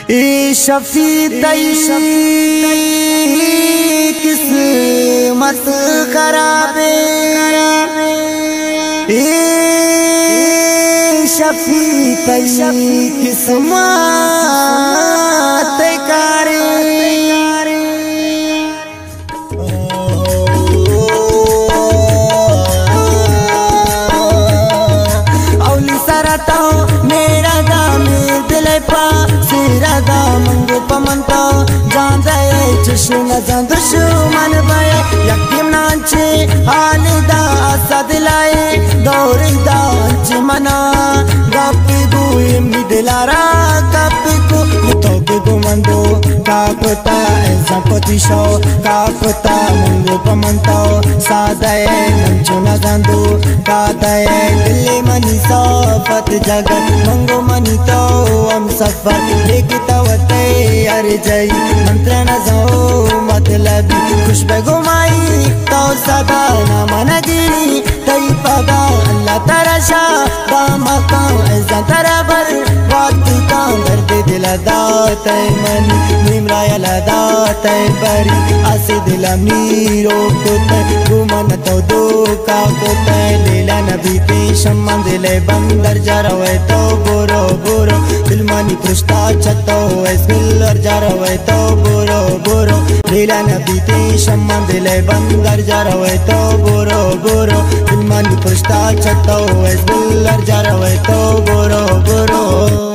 ए शफी तई किस्मत खराबे, ए शफी तई किस्मत करे। औली सरता मेरा दाम दिल पा सिरा दा मंगो पमंता जान जाए चुशु न जान दुश्मन बये यकीम नांचे हालिदा असद लाए दौड़ी दा अंच मना गप्पी गुई मी दिलारा गप्पी को मुतोगे गुमंदो कापता ऐसा पतिशो कापता मंगो पमंता सादाए नंचो न जांदो कादाए दिल्ली मनी सोफत जगत मंगो मनी तो हम सफर लेकिता वते अरे जई मंत्र न जाओ मतलब खुशबू घुमाई तो सदा न मनगिरी तई पगा अल्लाह तेरा शाह दामका ऐसा तेरा बर वाती का दर्द दिल दाते मनी निमराया दाते बरी आसे दिल मीरो कोते गुमन तो दो का कोते लीला नबी ते शम्मा दिले बंदर जरवे तो बुरो बुरो दिल मनी पृष्ठा छतो एस्मिलर जरवे तो बुरो बुरो लीला नबी ते शम्मा दिले बंदर जरवे तो बुरो बुरो दिल मनी पृष्ठा छतो एस्मिलर जरवे तो बुरो बुरो।